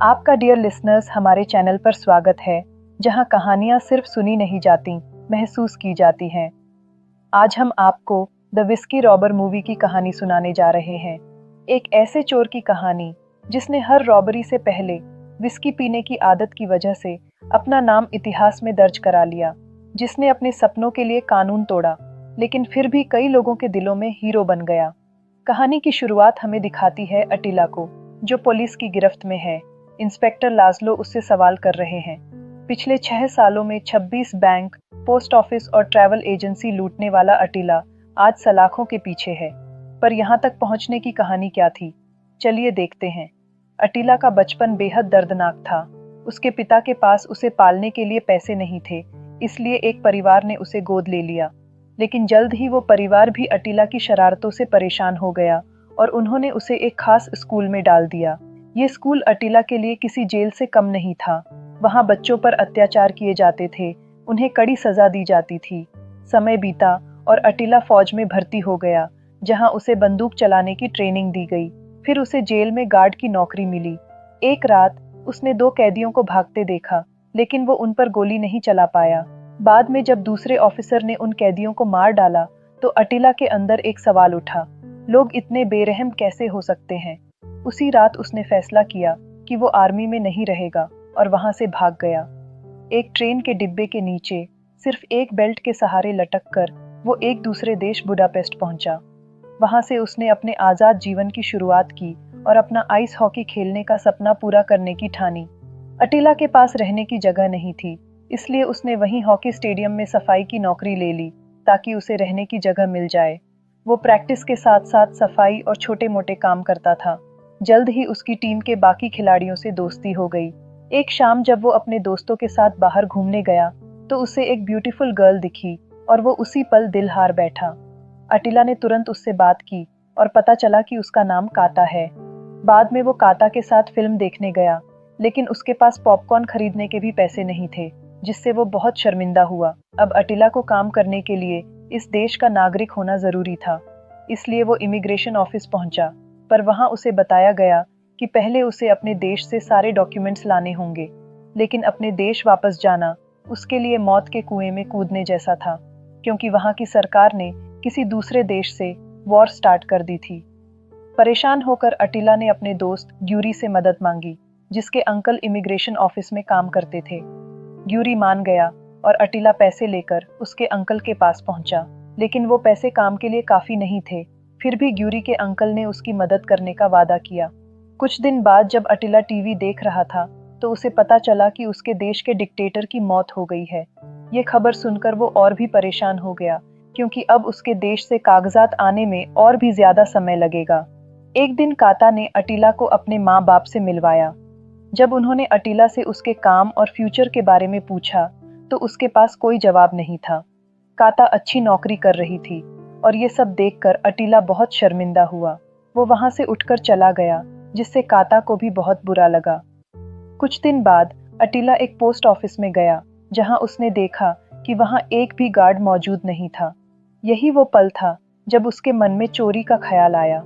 आपका dear listeners हमारे channel पर स्वागत है, जहां कहानियां सिर्फ सुनी नहीं जाती, महसूस की जाती हैं। आज हम आपको द विस्की रॉबर मूवी की कहानी सुनाने जा रहे हैं। एक ऐसे चोर की कहानी जिसने हर रॉबरी से पहले विस्की पीने की आदत की वजह से अपना नाम इतिहास में दर्ज करा लिया, जिसने अपने सपनों के लिए कानून तोड़ा, लेकिन फिर भी कई लोगों के दिलों में हीरो बन गया। कहानी की शुरुआत हमें दिखाती है अटिला को, जो पुलिस की गिरफ्त में है। इंस्पेक्टर लाज़लो उससे सवाल कर रहे हैं। पिछले 6 सालों में 26 बैंक, पोस्ट ऑफिस और ट्रैवल एजेंसी लूटने वाला अटिला आज सलाखों के पीछे है। पर यहाँ तक पहुँचने की कहानी क्या थी? चलिए देखते हैं। अटिला का बचपन बेहद दर्दनाक था। उसके पिता के पास उसे पालने के लिए पैसे नहीं थे, इसलिए एक परिवार ने उसे गोद ले लिया। लेकिन जल्द ही वो परिवार भी अटिला की शरारतों से परेशान हो गया और उन्होंने उसे एक खास स्कूल में डाल दिया। ये स्कूल अटिला के लिए किसी जेल से कम नहीं था। वहाँ बच्चों पर अत्याचार किए जाते थे, उन्हें कड़ी सजा दी जाती थी। समय बीता और अटिला फौज में भर्ती हो गया, जहाँ उसे बंदूक चलाने की ट्रेनिंग दी गई। फिर उसे जेल में गार्ड की नौकरी मिली। एक रात उसने 2 कैदियों को भागते देखा, लेकिन वो उन पर गोली नहीं चला पाया। बाद में जब दूसरे ऑफिसर ने उन कैदियों को मार डाला, तो अटिला के अंदर एक सवाल उठा, लोग इतने बेरहम कैसे हो सकते हैं? उसी रात उसने फैसला किया कि वो आर्मी में नहीं रहेगा और वहां से भाग गया। एक ट्रेन के डिब्बे के नीचे सिर्फ एक बेल्ट के सहारे लटक कर वो एक दूसरे देश बुडापेस्ट पहुंचा। वहां से उसने अपने आजाद जीवन की शुरुआत की और अपना आइस हॉकी खेलने का सपना पूरा करने की ठानी। अटिला के पास रहने की जगह नहीं थी, इसलिए उसने वहीं हॉकी स्टेडियम में सफाई की नौकरी ले ली, ताकि उसे रहने की जगह मिल जाए। वो प्रैक्टिस के साथ साथ सफाई और छोटे मोटे काम करता था। जल्द ही उसकी टीम के बाकी खिलाड़ियों से दोस्ती हो गई। एक शाम जब वो अपने दोस्तों के साथ बाहर घूमने गया, तो उसे एक ब्यूटीफुल गर्ल दिखी और वो उसी पल दिल हार बैठा। अटिला ने तुरंत उससे बात की और पता चला कि उसका नाम काता है। बाद में वो काता के साथ फिल्म देखने गया, लेकिन उसके पास पॉपकॉर्न खरीदने के भी पैसे नहीं थे, जिससे वो बहुत शर्मिंदा हुआ। अब अटिला को काम करने के लिए इस देश का नागरिक होना जरूरी था, इसलिए वो इमिग्रेशन ऑफिस पहुंचा। पर वहां उसे बताया गया कि पहले उसे अपने देश से सारे डॉक्यूमेंट्स लाने होंगे, लेकिन अपने देश वापस जाना उसके लिए मौत के कुएं में कूदने जैसा था, क्योंकि वहां की सरकार ने किसी दूसरे देश से वॉर स्टार्ट कर दी थी। परेशान होकर अटिला ने अपने दोस्त ग्यूरी से मदद मांगी, जिसके अंकल इमिग्रेशन ऑफिस में काम करते थे। ग्यूरी मान गया और अटिला पैसे लेकर उसके अंकल के पास पहुंचा, लेकिन वो पैसे काम के लिए काफी नहीं थे। फिर भी ग्यूरी के अंकल ने उसकी मदद करने का वादा किया। कुछ दिन बाद जब अटिला टीवी देख रहा था, तो उसे पता चला कि उसके देश के डिक्टेटर की मौत हो गई है। ये खबर सुनकर वो और भी परेशान हो गया, क्योंकि अब उसके देश से कागजात आने में और भी ज्यादा समय लगेगा। एक दिन काता ने अटिला को अपने माँ बाप से मिलवाया। जब उन्होंने अटिला से उसके काम और फ्यूचर के बारे में पूछा, तो उसके पास कोई जवाब नहीं था। काता अच्छी नौकरी कर रही थी और ये सब देखकर अटिला बहुत शर्मिंदा हुआ। वो वहां से उठकर चला गया, जिससे काता को भी बहुत बुरा लगा। कुछ दिन बाद अटिला एक पोस्ट ऑफिस में गया, जहां उसने देखा कि वहां एक भी गार्ड मौजूद नहीं था। यही वो पल था जब उसके मन में चोरी का ख्याल आया।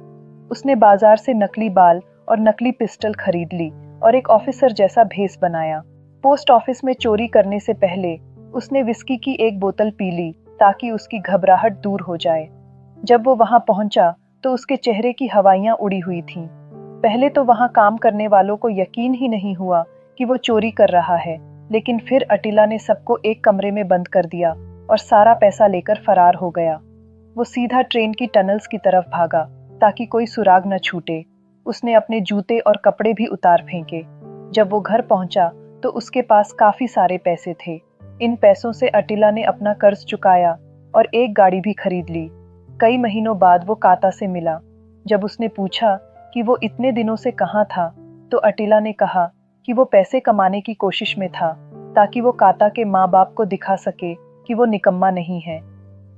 उसने बाजार से नकली बाल और नकली पिस्टल खरीद ली और एक ऑफिसर जैसा भेस बनाया। पोस्ट ऑफिस में चोरी करने से पहले उसने विस्की की एक बोतल पी ली, ताकि उसकी घबराहट दूर हो जाए। जब वो वहां पहुंचा, तो उसके चेहरे की हवाइयां उड़ी हुई थीं। पहले तो वहां काम करने वालों को यकीन ही नहीं हुआ कि वो चोरी कर रहा है, लेकिन फिर अटिला ने सबको एक कमरे में बंद कर दिया और सारा पैसा लेकर फरार हो गया। वो सीधा ट्रेन की टनल्स की तरफ भागा, ताकि कोई सुराग न छूटे। उसने अपने जूते और कपड़े भी उतार फेंके। जब वो घर पहुंचा, तो उसके पास काफी सारे पैसे थे। इन पैसों से अटिला ने अपना कर्ज चुकाया और एक गाड़ी भी खरीद ली। कई महीनों बाद वो काता से मिला। जब उसने पूछा कि वो इतने दिनों से कहाँ था, तो अटिला ने कहा कि वो पैसे कमाने की कोशिश में था, ताकि वो काता के माँ बाप को दिखा सके कि वो निकम्मा नहीं है।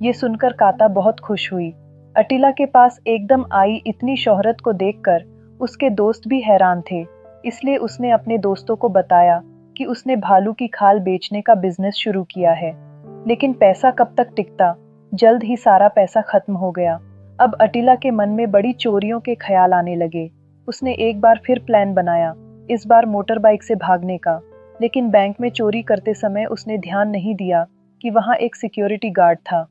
ये सुनकर काता बहुत खुश हुई। अटिला के पास एकदम आई इतनी शोहरत को देखकर उसके दोस्त भी हैरान थे, इसलिए उसने अपने दोस्तों को बताया कि उसने भालू की खाल बेचने का बिजनेस शुरू किया है। लेकिन पैसा कब तक टिकता? जल्द ही सारा पैसा खत्म हो गया। अब अटिला के मन में बड़ी चोरियों के ख्याल आने लगे। उसने एक बार फिर प्लान बनाया इस बार मोटर बाइक से भागने का। लेकिन बैंक में चोरी करते समय उसने ध्यान नहीं दिया कि वहां एक सिक्योरिटी गार्ड था।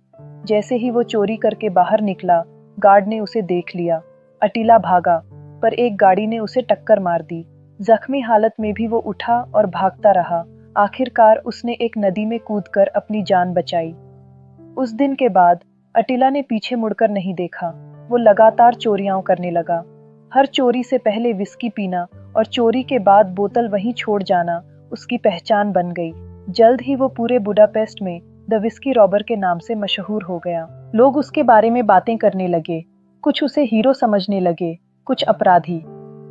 जैसे ही वो चोरी करके बाहर निकला, गार्ड ने उसे देख लिया। अटिला भागा, पर एक गाड़ी ने उसे टक्कर मार दी। जख्मी हालत में भी वो उठा और भागता रहा। आखिरकार उसने एक नदी में कूदकर अपनी जान बचाई। उस दिन के बाद अटिला ने पीछे मुड़कर नहीं देखा। वो लगातार चोरियां करने लगा। हर चोरी से पहले विस्की पीना और चोरी के बाद बोतल वहीं छोड़ जाना उसकी पहचान बन गई। जल्द ही वो पूरे बुडापेस्ट में द विस्की रॉबर के नाम से मशहूर हो गया। लोग उसके बारे में बातें करने लगे। कुछ उसे हीरो समझने लगे, कुछ अपराधी।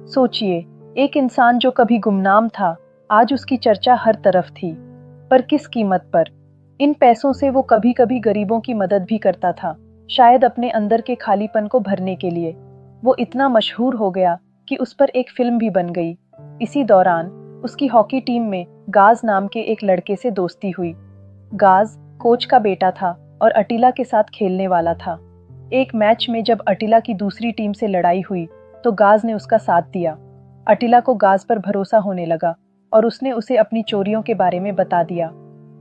सोचिए, एक इंसान जो कभी गुमनाम था, आज उसकी चर्चा हर तरफ थी। पर किस कीमत पर? इन पैसों से वो कभी कभी गरीबों की मदद भी करता था, शायद अपने अंदर के खालीपन को भरने के लिए। वो इतना मशहूर हो गया कि उस पर एक फिल्म भी बन गई। इसी दौरान उसकी हॉकी टीम में गाज नाम के एक लड़के से दोस्ती हुई। गाज कोच का बेटा था और अटिला के साथ खेलने वाला था। एक मैच में जब अटिला की दूसरी टीम से लड़ाई हुई तो गाज ने उसका साथ दिया। अटिला को गाज पर भरोसा होने लगा और उसने उसे अपनी चोरियों के बारे में बता दिया।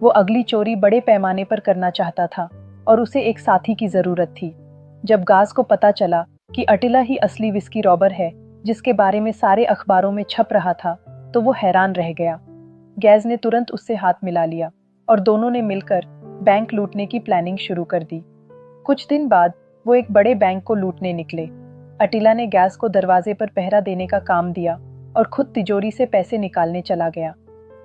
वो अगली चोरी बड़े पैमाने पर करना चाहता था और उसे एक साथी की जरूरत थी। जब गाज को पता चला कि अटिला ही असली विस्की रॉबर है जिसके बारे में सारे अखबारों में छप रहा था, तो वो हैरान रह गया। गैज ने तुरंत उससे हाथ मिला लिया और दोनों ने मिलकर बैंक लूटने की प्लानिंग शुरू कर दी। कुछ दिन बाद वो एक बड़े बैंक को लूटने निकले। अटिला ने गैज को दरवाजे पर पहरा देने का काम दिया और खुद तिजोरी से पैसे निकालने चला गया।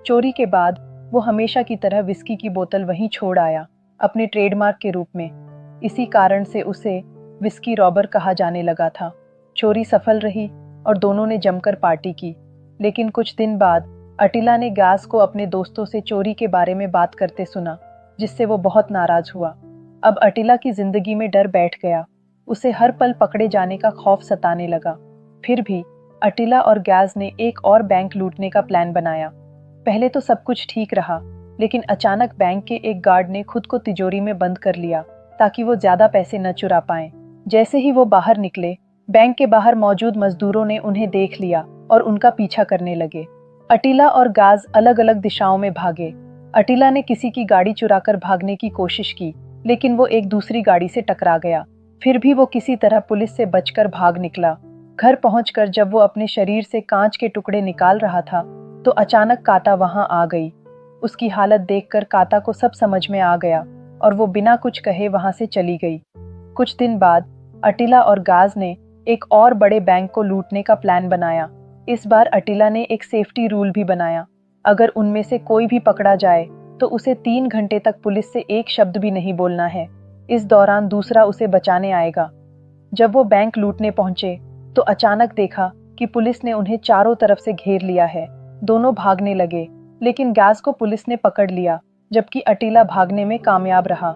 चोरी के बाद वो हमेशा की तरह विस्की की बोतल वहीं छोड़ आया, अपने ट्रेडमार्क के रूप में। इसी कारण से उसे विस्की रॉबर कहा जाने लगा था। चोरी सफल रही और दोनों ने जमकर पार्टी की। लेकिन कुछ दिन बाद अटिला ने गैज को अपने दोस्तों से चोरी के बारे में बात करते सुना, जिससे वो बहुत नाराज हुआ। अब अटिला की जिंदगी में डर बैठ गया। उसे हर पल पकड़े जाने का खौफ सताने लगा। फिर भी अटिला और गैज ने एक और बैंक लूटने का प्लान बनाया। पहले तो सब कुछ ठीक रहा, लेकिन अचानक बैंक के एक गार्ड ने खुद को तिजोरी में बंद कर लिया ताकि वो ज्यादा पैसे न चुरा पाएं। जैसे ही वो बाहर निकले, बैंक के बाहर मौजूद मजदूरों ने उन्हें देख लिया और उनका पीछा करने लगे। अटिला और गाज अलग अलग दिशाओं में भागे। अटिला ने किसी की गाड़ी चुराकर भागने की कोशिश की, लेकिन वो एक दूसरी गाड़ी से टकरा गया। फिर भी वो किसी तरह पुलिस से बचकर भाग निकला। घर पहुंचकर जब वो अपने शरीर से कांच के टुकड़े निकाल रहा था, तो अचानक काता वहां आ गई। उसकी हालत देखकर काता को सब समझ में आ गया और वो बिना कुछ कहे वहां से चली गई। कुछ दिन बाद अटिला और गाज ने एक और बड़े बैंक को लूटने का प्लान बनाया। इस बार अटिला ने एक सेफ्टी रूल भी बनाया। अगर उनमें से कोई भी पकड़ा जाए तो उसे 3 घंटे तक पुलिस से एक शब्द भी नहीं बोलना है। इस दौरान दूसरा उसे बचाने आएगा। जब वो बैंक लूटने पहुंचे तो अचानक देखा कि पुलिस ने उन्हें चारों तरफ से घेर लिया है। दोनों भागने लगे, लेकिन गैज को पुलिस ने पकड़ लिया, जबकि अटिला भागने में कामयाब रहा।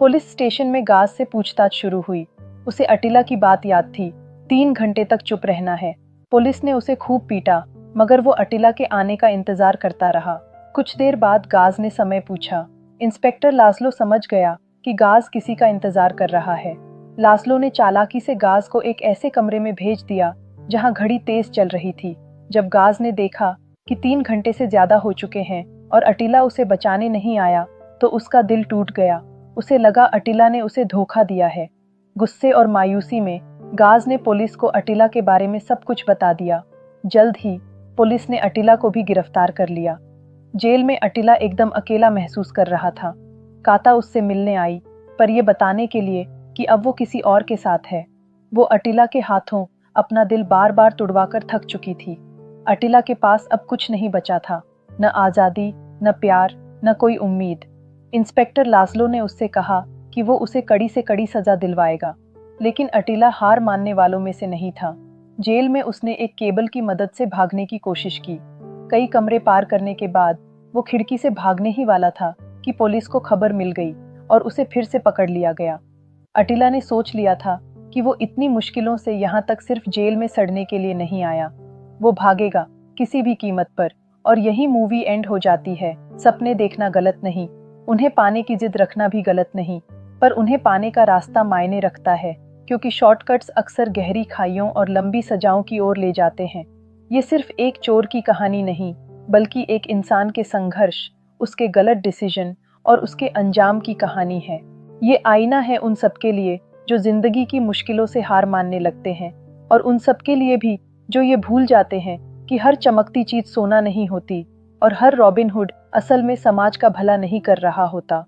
पुलिस स्टेशन में गाज से पूछताछ शुरू हुई। उसे अटिला की बात याद थी, 3 घंटे तक चुप रहना है। पुलिस ने उसे खूब पीटा, मगर वो अटिला के आने का इंतजार करता रहा। कुछ देर बाद गाज ने समय पूछा। इंस्पेक्टर लास्लो समझ गया कि गाज किसी का इंतजार कर रहा है। लास्लो ने चालाकी से गाज को एक ऐसे कमरे में भेज दिया जहां घड़ी तेज चल रही थी। जब गाज ने देखा कि 3 घंटे से ज्यादा हो चुके हैं और अटिला उसे बचाने नहीं आया, तो उसका दिल टूट गया। उसे लगा अटिला ने उसे धोखा दिया है। गुस्से और मायूसी में गाज ने पुलिस को अटिला के बारे में सब कुछ बता दिया। जल्द ही पुलिस ने अटिला को भी गिरफ्तार कर लिया। जेल में अटिला एकदम अकेला महसूस कर रहा था। काता उससे मिलने आई, पर यह बताने के लिए कि अब वो किसी और के साथ है। वो अटिला के हाथों अपना दिल बार बार तुड़वाकर थक चुकी थी। अटिला के पास अब कुछ नहीं बचा था, न आजादी, न प्यार, न कोई उम्मीद। इंस्पेक्टर लास्लो ने उससे कहा कि वो उसे कड़ी से कड़ी सजा दिलवाएगा, लेकिन अटिला हार मानने वालों में से नहीं था। जेल में उसने एक केबल की मदद से भागने की कोशिश की। कई कमरे पार करने के बाद वो खिड़की से भागने ही वाला था कि पुलिस को खबर मिल गई और उसे फिर से पकड़ लिया गया। अटिला ने सोच लिया था कि वो इतनी मुश्किलों से यहाँ तक सिर्फ जेल में सड़ने के लिए नहीं आया। वो भागेगा किसी भी कीमत पर, और यही मूवी एंड हो जाती है। सपने देखना गलत नहीं, उन्हें पाने की जिद रखना भी गलत नहीं, पर उन्हें पाने का रास्ता मायने रखता है, क्योंकि शॉर्टकट्स अक्सर गहरी खाइयों और लंबी सजाओं की ओर ले जाते हैं। ये सिर्फ एक चोर की कहानी नहीं, बल्कि एक इंसान के संघर्ष, उसके गलत डिसीजन और उसके अंजाम की कहानी है। ये आईना है उन सबके लिए जो जिंदगी की मुश्किलों से हार मानने लगते हैं, और उन सबके लिए भी जो ये भूल जाते हैं कि हर चमकती चीज सोना नहीं होती और हर रॉबिन हुड असल में समाज का भला नहीं कर रहा होता।